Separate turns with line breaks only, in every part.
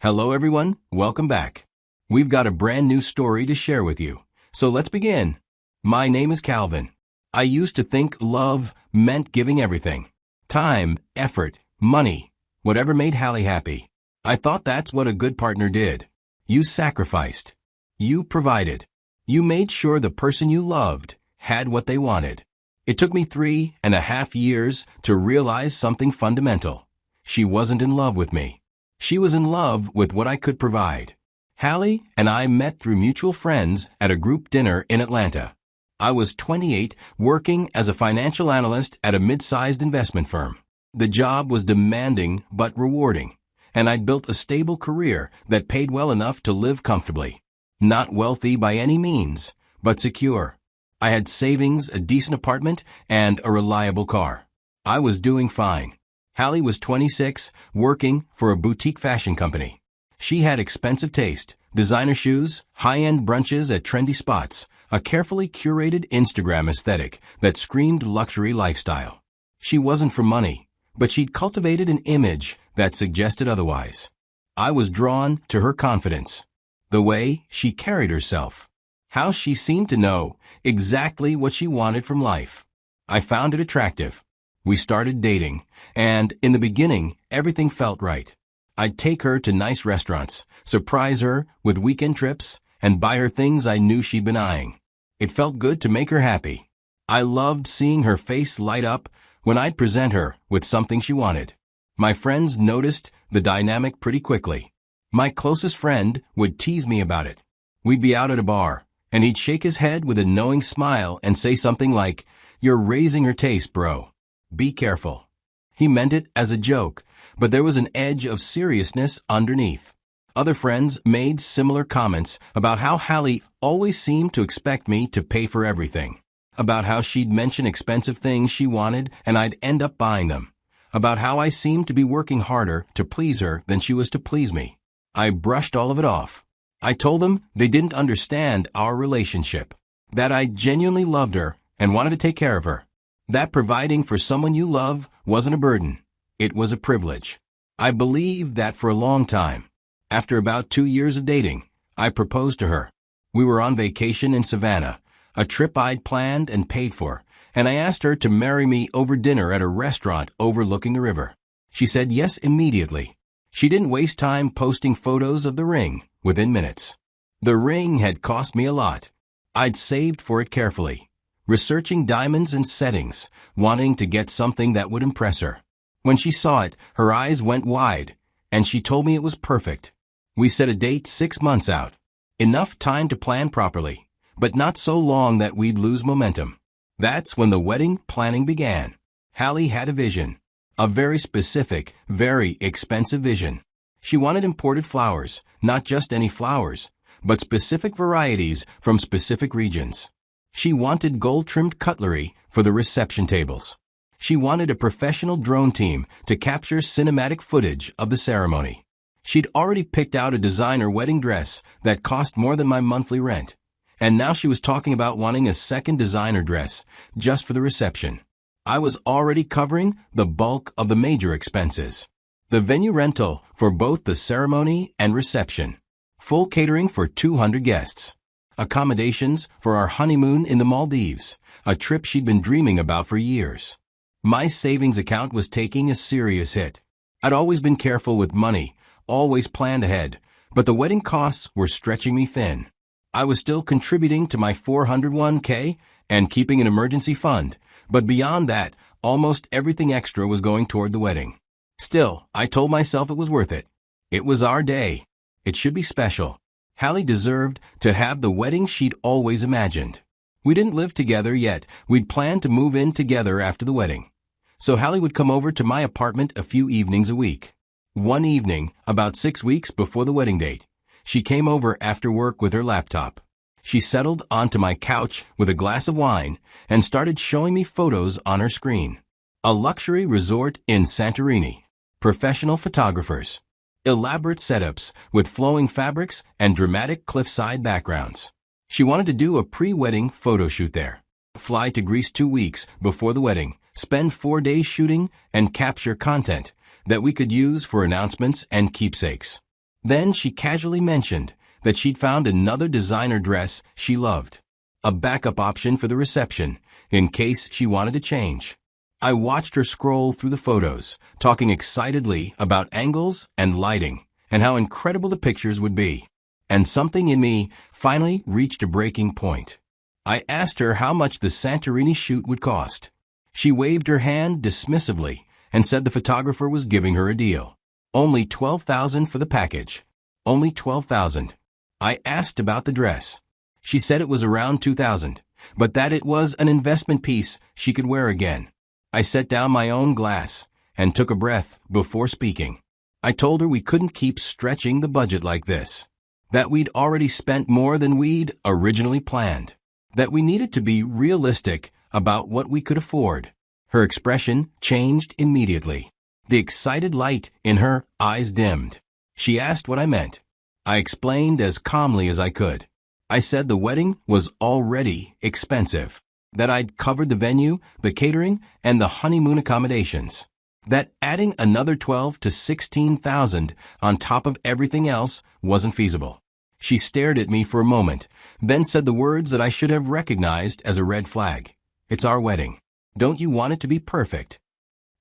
Hello everyone, welcome back. We've got a brand new story to share with you. So let's begin. My name is Calvin. I used to think love meant giving everything. Time, effort, money, whatever made Hallie happy. I thought that's what a good partner did. You sacrificed. You provided. You made sure the person you loved had what they wanted. It took me 3.5 years to realize something fundamental. She wasn't in love with me. She was in love with what I could provide. Hallie and I met through mutual friends at a group dinner in Atlanta. I was 28, working as a financial analyst at a mid-sized investment firm. The job was demanding but rewarding, and I'd built a stable career that paid well enough to live comfortably. Not wealthy by any means, but secure. I had savings, a decent apartment, and a reliable car. I was doing fine. Hallie was 26, working for a boutique fashion company. She had expensive taste, designer shoes, high-end brunches at trendy spots, a carefully curated Instagram aesthetic that screamed luxury lifestyle. She wasn't for money, but she'd cultivated an image that suggested otherwise. I was drawn to her confidence, the way she carried herself, how she seemed to know exactly what she wanted from life. I found it attractive. We started dating, and in the beginning, everything felt right. I'd take her to nice restaurants, surprise her with weekend trips, and buy her things I knew she'd been eyeing. It felt good to make her happy. I loved seeing her face light up when I'd present her with something she wanted. My friends noticed the dynamic pretty quickly. My closest friend would tease me about it. We'd be out at a bar, and he'd shake his head with a knowing smile and say something like, "You're raising her taste, bro. Be careful." He meant it as a joke, but there was an edge of seriousness underneath. Other friends made similar comments about how Hallie always seemed to expect me to pay for everything, about how she'd mention expensive things she wanted and I'd end up buying them, about how I seemed to be working harder to please her than she was to please me. I brushed all of it off. I told them they didn't understand our relationship, that I genuinely loved her and wanted to take care of her, that providing for someone you love wasn't a burden. It was a privilege. I believed that for a long time. After about 2 years of dating, I proposed to her. We were on vacation in Savannah, a trip I'd planned and paid for, and I asked her to marry me over dinner at a restaurant overlooking the river. She said yes immediately. She didn't waste time posting photos of the ring within minutes. The ring had cost me a lot. I'd saved for it carefully, researching diamonds and settings, wanting to get something that would impress her. When she saw it, her eyes went wide, and she told me it was perfect. We set a date 6 months out. Enough time to plan properly, but not so long that we'd lose momentum. That's when the wedding planning began. Hallie had a vision. A very specific, very expensive vision. She wanted imported flowers, not just any flowers, but specific varieties from specific regions. She wanted gold-trimmed cutlery for the reception tables. She wanted a professional drone team to capture cinematic footage of the ceremony. She'd already picked out a designer wedding dress that cost more than my monthly rent, and now she was talking about wanting a second designer dress just for the reception. I was already covering the bulk of the major expenses. The venue rental for both the ceremony and reception. Full catering for 200 guests. Accommodations for our honeymoon in the Maldives, a trip she'd been dreaming about for years. My savings account was taking a serious hit. I'd always been careful with money, always planned ahead, but the wedding costs were stretching me thin. I was still contributing to my 401k and keeping an emergency fund, but beyond that, almost everything extra was going toward the wedding. Still, I told myself it was worth it. It was our day. It should be special. Hallie deserved to have the wedding she'd always imagined. We didn't live together yet. We'd planned to move in together after the wedding. So Hallie would come over to my apartment a few evenings a week. One evening, about 6 weeks before the wedding date, she came over after work with her laptop. She settled onto my couch with a glass of wine and started showing me photos on her screen. A luxury resort in Santorini. Professional photographers. Elaborate setups with flowing fabrics and dramatic cliffside backgrounds. She wanted to do a pre-wedding photo shoot there. Fly to Greece 2 weeks before the wedding, spend 4 days shooting, and capture content that we could use for announcements and keepsakes. Then she casually mentioned that she'd found another designer dress she loved. A backup option for the reception, in case she wanted to change. I watched her scroll through the photos, talking excitedly about angles and lighting, and how incredible the pictures would be. And something in me finally reached a breaking point. I asked her how much the Santorini shoot would cost. She waved her hand dismissively and said the photographer was giving her a deal. Only $12,000 for the package. Only $12,000. I asked about the dress. She said it was around $2,000, but that it was an investment piece she could wear again. I set down my own glass and took a breath before speaking. I told her we couldn't keep stretching the budget like this. That we'd already spent more than we'd originally planned. That we needed to be realistic about what we could afford. Her expression changed immediately. The excited light in her eyes dimmed. She asked what I meant. I explained as calmly as I could. I said the wedding was already expensive. That I'd covered the venue, the catering, and the honeymoon accommodations. That adding another $12,000 to $16,000 on top of everything else wasn't feasible. She stared at me for a moment, then said the words that I should have recognized as a red flag. It's our wedding. Don't you want it to be perfect?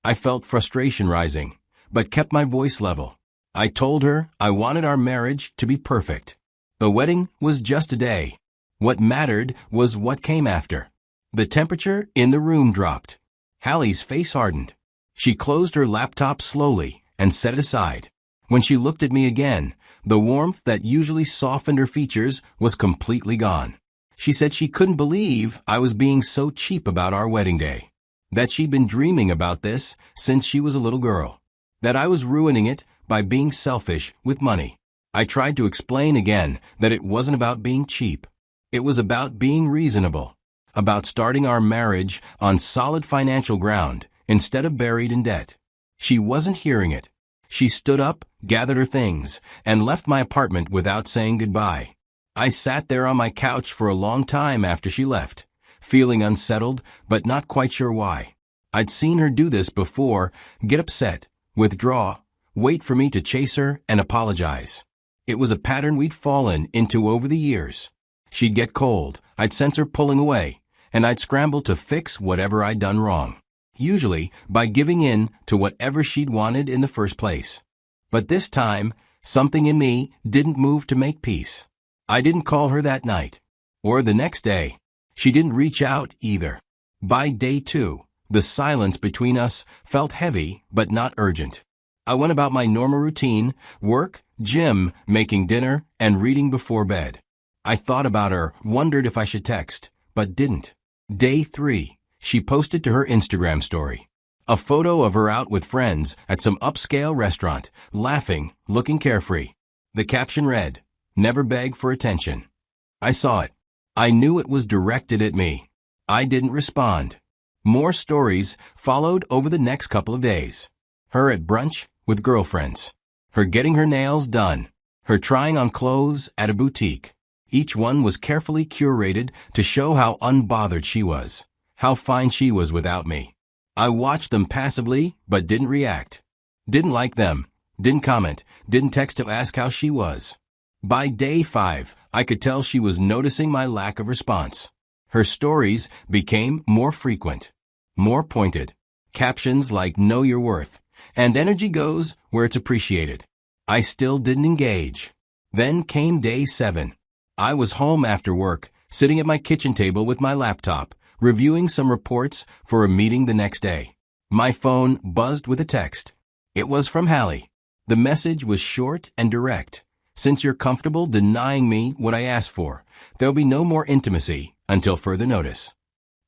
I felt frustration rising, but kept my voice level. I told her I wanted our marriage to be perfect. The wedding was just a day. What mattered was what came after. The temperature in the room dropped. Hallie's face hardened. She closed her laptop slowly and set it aside. When she looked at me again, the warmth that usually softened her features was completely gone. She said she couldn't believe I was being so cheap about our wedding day. That she'd been dreaming about this since she was a little girl. That I was ruining it by being selfish with money. I tried to explain again that it wasn't about being cheap. It was about being reasonable. About starting our marriage on solid financial ground instead of buried in debt. She wasn't hearing it. She stood up, gathered her things, and left my apartment without saying goodbye. I sat there on my couch for a long time after she left, feeling unsettled but not quite sure why. I'd seen her do this before, get upset, withdraw, wait for me to chase her and apologize. It was a pattern we'd fallen into over the years. She'd get cold, I'd sense her pulling away, and I'd scramble to fix whatever I'd done wrong. Usually by giving in to whatever she'd wanted in the first place. But this time, something in me didn't move to make peace. I didn't call her that night. Or the next day. She didn't reach out either. By day 2, the silence between us felt heavy but not urgent. I went about my normal routine, work, gym, making dinner, and reading before bed. I thought about her, wondered if I should text, but didn't. Day 3. She posted to her Instagram story. A photo of her out with friends at some upscale restaurant, laughing, looking carefree. The caption read, "Never beg for attention." I saw it. I knew it was directed at me. I didn't respond. More stories followed over the next couple of days. Her at brunch with girlfriends. Her getting her nails done. Her trying on clothes at a boutique. Each one was carefully curated to show how unbothered she was. How fine she was without me. I watched them passively, but didn't react. Didn't like them. Didn't comment. Didn't text to ask how she was. By day 5, I could tell she was noticing my lack of response. Her stories became more frequent. More pointed. Captions like "Know your worth," and "Energy goes where it's appreciated." I still didn't engage. Then came day 7. I was home after work, sitting at my kitchen table with my laptop, reviewing some reports for a meeting the next day. My phone buzzed with a text. It was from Hallie. The message was short and direct. "Since you're comfortable denying me what I asked for, there'll be no more intimacy until further notice."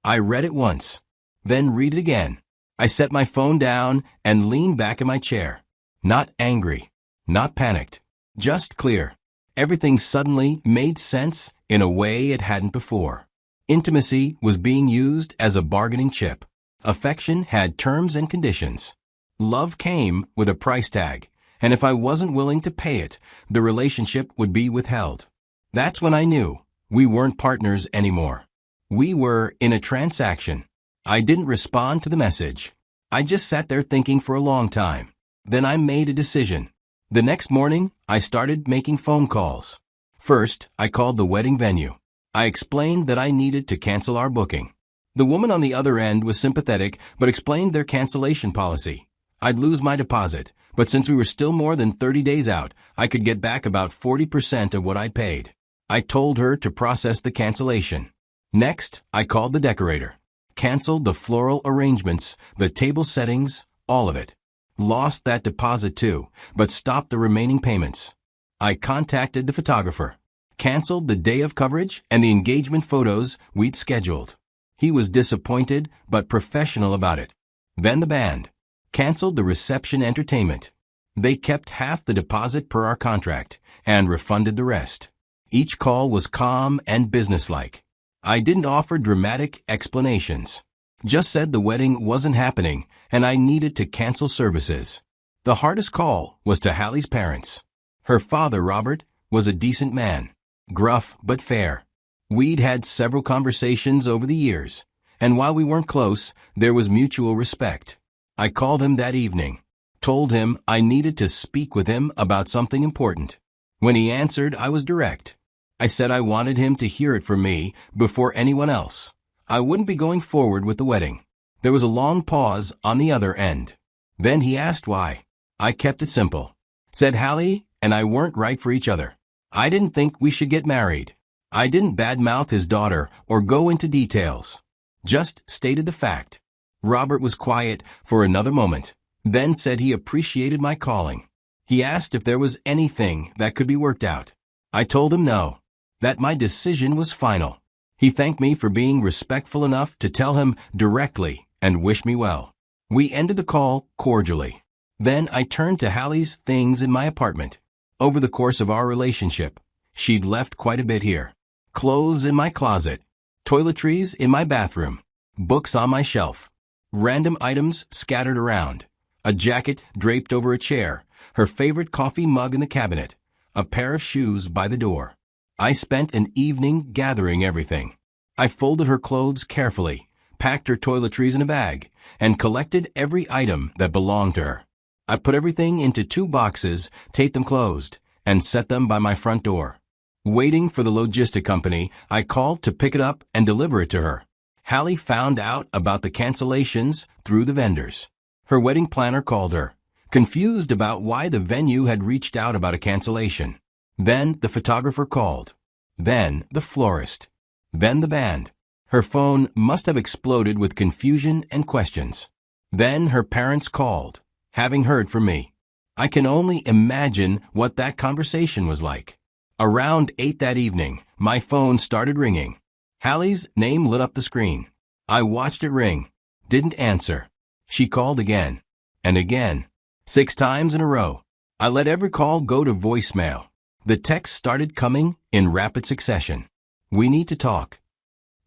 I read it once, then read it again. I set my phone down and leaned back in my chair. Not angry, not panicked, just clear. Everything suddenly made sense in a way it hadn't before. Intimacy was being used as a bargaining chip. Affection had terms and conditions. Love came with a price tag, and if I wasn't willing to pay it, the relationship would be withheld. That's when I knew we weren't partners anymore. We were in a transaction. I didn't respond to the message. I just sat there thinking for a long time. Then I made a decision. The next morning, I started making phone calls. First, I called the wedding venue. I explained that I needed to cancel our booking. The woman on the other end was sympathetic but explained their cancellation policy. I'd lose my deposit, but since we were still more than 30 days out, I could get back about 40% of what I'd paid. I told her to process the cancellation. Next, I called the decorator. Canceled the floral arrangements, the table settings, all of it. Lost that deposit too, but stopped the remaining payments. I contacted the photographer. Canceled the day of coverage and the engagement photos we'd scheduled. He was disappointed but professional about it. Then the band. Canceled the reception entertainment. They kept half the deposit per our contract and refunded the rest. Each call was calm and businesslike. I didn't offer dramatic explanations. Just said the wedding wasn't happening and I needed to cancel services. The hardest call was to Hallie's parents. Her father, Robert, was a decent man. Gruff but fair. We'd had several conversations over the years, and while we weren't close, there was mutual respect. I called him that evening. Told him I needed to speak with him about something important. When he answered, I was direct. I said I wanted him to hear it from me before anyone else. I wouldn't be going forward with the wedding. There was a long pause on the other end. Then he asked why. I kept it simple. Said Hallie and I weren't right for each other. I didn't think we should get married. I didn't badmouth his daughter or go into details. Just stated the fact. Robert was quiet for another moment, then said he appreciated my calling. He asked if there was anything that could be worked out. I told him no, that my decision was final. He thanked me for being respectful enough to tell him directly and wish me well. We ended the call cordially. Then I turned to Hallie's things in my apartment. Over the course of our relationship, she'd left quite a bit here. Clothes in my closet, toiletries in my bathroom, books on my shelf, random items scattered around, a jacket draped over a chair, her favorite coffee mug in the cabinet, a pair of shoes by the door. I spent an evening gathering everything. I folded her clothes carefully, packed her toiletries in a bag, and collected every item that belonged to her. I put everything into 2 boxes, taped them closed, and set them by my front door. Waiting for the logistic company, I called to pick it up and deliver it to her. Hallie found out about the cancellations through the vendors. Her wedding planner called her, confused about why the venue had reached out about a cancellation. Then the photographer called. Then the florist. Then the band. Her phone must have exploded with confusion and questions. Then her parents called, having heard from me. I can only imagine what that conversation was like. Around 8 that evening, my phone started ringing. Hallie's name lit up the screen. I watched it ring. Didn't answer. She called again. And again. 6 times in a row. I let every call go to voicemail. The texts started coming in rapid succession. We need to talk.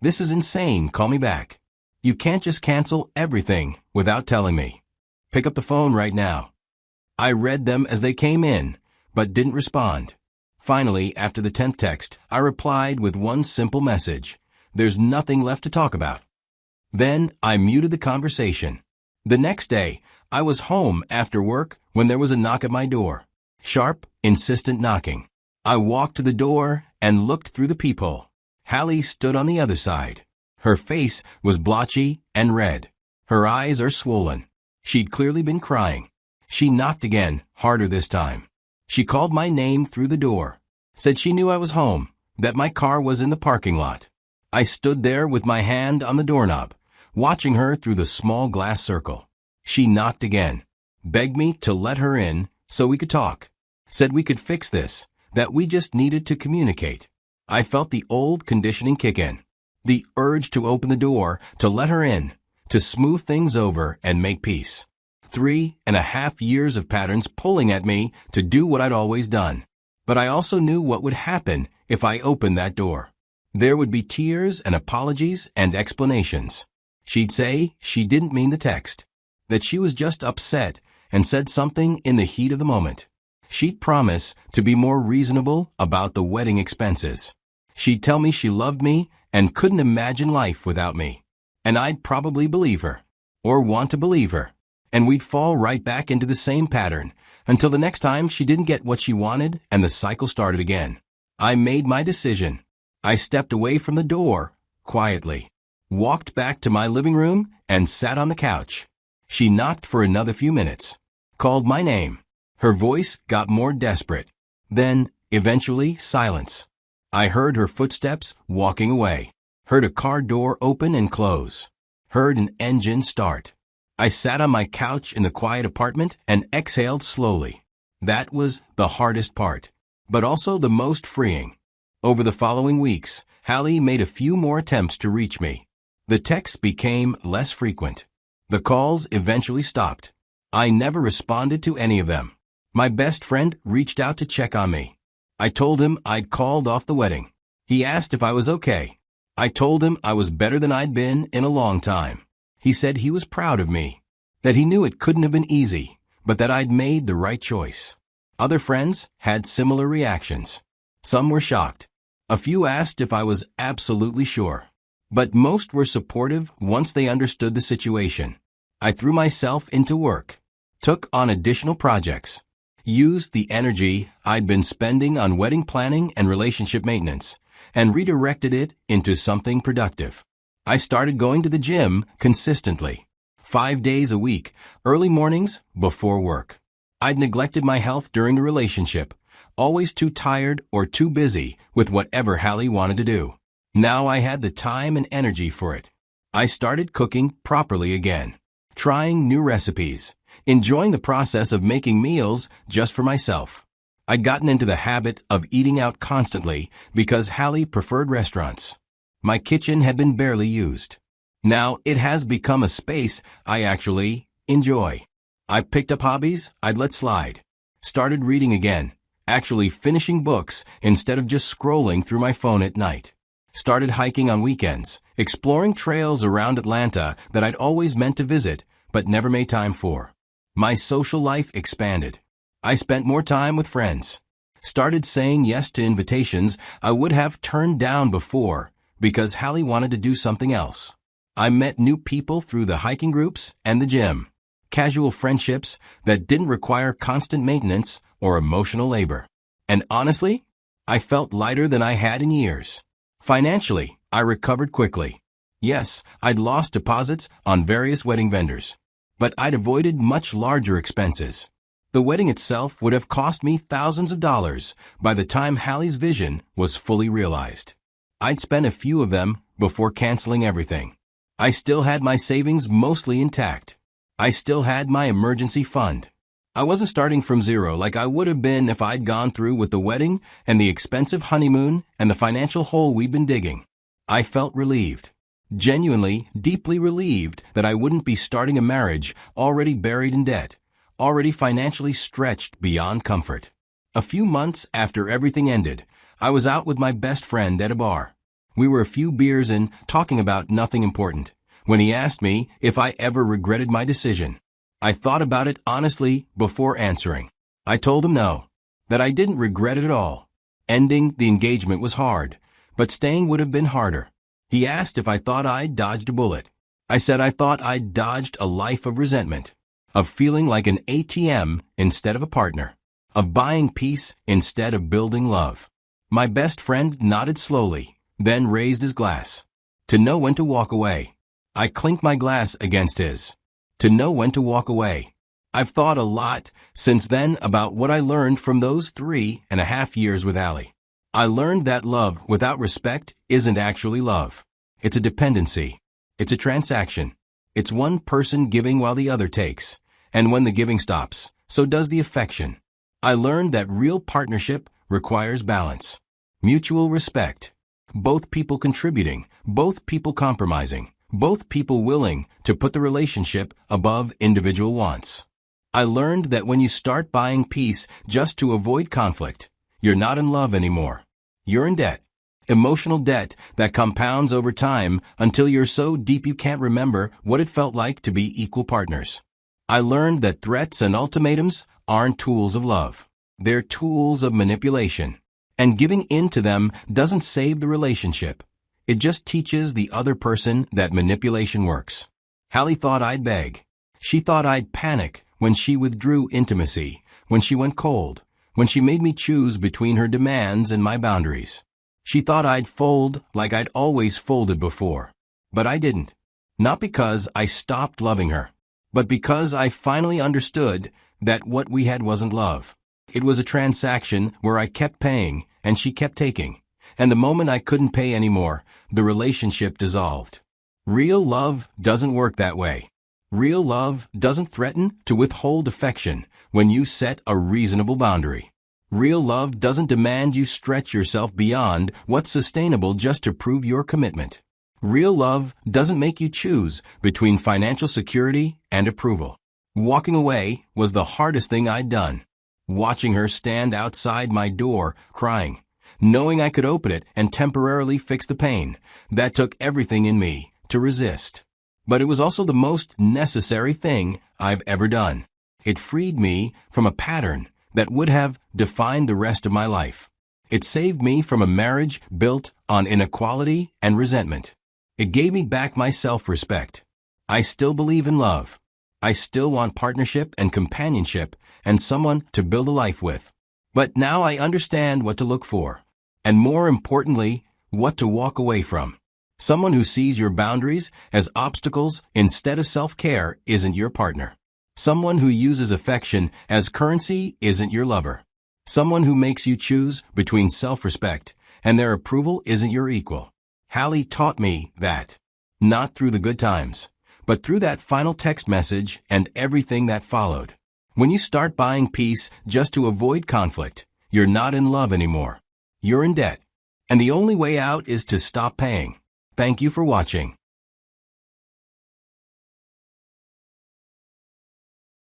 This is insane. Call me back. You can't just cancel everything without telling me. Pick up the phone right now. I read them as they came in, but didn't respond. Finally, after the 10th text, I replied with one simple message. There's nothing left to talk about. Then I muted the conversation. The next day, I was home after work when there was a knock at my door. Sharp, insistent knocking. I walked to the door and looked through the peephole. Hallie stood on the other side. Her face was blotchy and red. Her eyes are swollen. She'd clearly been crying. She knocked again, harder this time. She called my name through the door. Said she knew I was home, that my car was in the parking lot. I stood there with my hand on the doorknob, watching her through the small glass circle. She knocked again, begged me to let her in so we could talk. Said we could fix this, that we just needed to communicate. I felt the old conditioning kick in. The urge to open the door, to let her in, to smooth things over and make peace. 3.5 years of patterns pulling at me to do what I'd always done. But I also knew what would happen if I opened that door. There would be tears and apologies and explanations. She'd say she didn't mean the text, that she was just upset and said something in the heat of the moment. She'd promise to be more reasonable about the wedding expenses. She'd tell me she loved me and couldn't imagine life without me. And I'd probably believe her, or want to believe her. and we'd fall right back into the same pattern until the next time she didn't get what she wanted and the cycle started again. I made my decision. I stepped away from the door, quietly, walked back to my living room, and sat on the couch. She knocked for another few minutes, called my name. Her voice got more desperate. Then, eventually, silence. I heard her footsteps walking away, heard a car door open and close, heard an engine start. I sat on my couch in the quiet apartment and exhaled slowly. That was the hardest part, but also the most freeing. Over the following weeks, Hallie made a few more attempts to reach me. The texts became less frequent. The calls eventually stopped. I never responded to any of them. My best friend reached out to check on me. I told him I'd called off the wedding. He asked if I was okay. I told him I was better than I'd been in a long time. He said he was proud of me, that he knew it couldn't have been easy, but that I'd made the right choice. Other friends had similar reactions. Some were shocked. A few asked if I was absolutely sure. But most were supportive once they understood the situation. I threw myself into work, took on additional projects, used the energy I'd been spending on wedding planning and relationship maintenance, and redirected it into something productive. I started going to the gym consistently, 5 days a week, early mornings before work. I'd neglected my health during the relationship, always too tired or too busy with whatever Hallie wanted to do. Now I had the time and energy for it. I started cooking properly again, trying new recipes, enjoying the process of making meals just for myself. I'd gotten into the habit of eating out constantly because Hallie preferred restaurants. My kitchen had been barely used. Now it has become a space I actually enjoy. I picked up hobbies I'd let slide, started reading again, actually finishing books instead of just scrolling through my phone at night. Started hiking on weekends, exploring trails around Atlanta that I'd always meant to visit but never made time for. My social life expanded. I spent more time with friends. Started saying yes to invitations I would have turned down before because Hallie wanted to do something else. I met new people through the hiking groups and the gym. Casual friendships that didn't require constant maintenance or emotional labor. And honestly, I felt lighter than I had in years. Financially, I recovered quickly. Yes, I'd lost deposits on various wedding vendors, but I'd avoided much larger expenses. The wedding itself would have cost me thousands of dollars by the time Hallie's vision was fully realized. I'd spent a few of them before canceling everything. I still had my savings mostly intact. I still had my emergency fund. I wasn't starting from zero like I would have been if I'd gone through with the wedding and the expensive honeymoon and the financial hole we'd been digging. I felt relieved, genuinely, deeply relieved that I wouldn't be starting a marriage already buried in debt, already financially stretched beyond comfort. A few months after everything ended, I was out with my best friend at a bar. We were a few beers in, talking about nothing important, when he asked me if I ever regretted my decision. I thought about it honestly before answering. I told him no, that I didn't regret it at all. Ending the engagement was hard, but staying would have been harder. He asked if I thought I'd dodged a bullet. I said I thought I'd dodged a life of resentment, of feeling like an ATM instead of a partner, of buying peace instead of building love. My best friend nodded slowly, then raised his glass. To know when to walk away. I clinked my glass against his. To know when to walk away. I've thought a lot since then about what I learned from those 3.5 years with Hallie. I learned that love without respect isn't actually love. It's a dependency. It's a transaction. It's one person giving while the other takes. And when the giving stops, so does the affection. I learned that real partnership requires balance. Mutual respect. Both people contributing, both people compromising, both people willing to put the relationship above individual wants. I learned that when you start buying peace just to avoid conflict, you're not in love anymore. You're in debt. Emotional debt that compounds over time until you're so deep you can't remember what it felt like to be equal partners. I learned that threats and ultimatums aren't tools of love. They're tools of manipulation. And giving in to them doesn't save the relationship. It just teaches the other person that manipulation works. Hallie thought I'd beg. She thought I'd panic when she withdrew intimacy, when she went cold, when she made me choose between her demands and my boundaries. She thought I'd fold like I'd always folded before. But I didn't. Not because I stopped loving her, but because I finally understood that what we had wasn't love. It was a transaction where I kept paying and she kept taking. And the moment I couldn't pay anymore, the relationship dissolved. Real love doesn't work that way. Real love doesn't threaten to withhold affection when you set a reasonable boundary. Real love doesn't demand you stretch yourself beyond what's sustainable just to prove your commitment. Real love doesn't make you choose between financial security and approval. Walking away was the hardest thing I'd done. Watching her stand outside my door, crying, knowing I could open it and temporarily fix the pain, that took everything in me to resist. But it was also the most necessary thing I've ever done. It freed me from a pattern that would have defined the rest of my life. It saved me from a marriage built on inequality and resentment. It gave me back my self-respect. I still believe in love. I still want partnership and companionship and someone to build a life with. But now I understand what to look for. And more importantly, what to walk away from. Someone who sees your boundaries as obstacles instead of self-care isn't your partner. Someone who uses affection as currency isn't your lover. Someone who makes you choose between self-respect and their approval isn't your equal. Hallie taught me that. Not through the good times, but through that final text message and everything that followed. When you start buying peace just to avoid conflict, you're not in love anymore. You're in debt. And the only way out is to stop paying. Thank you for watching.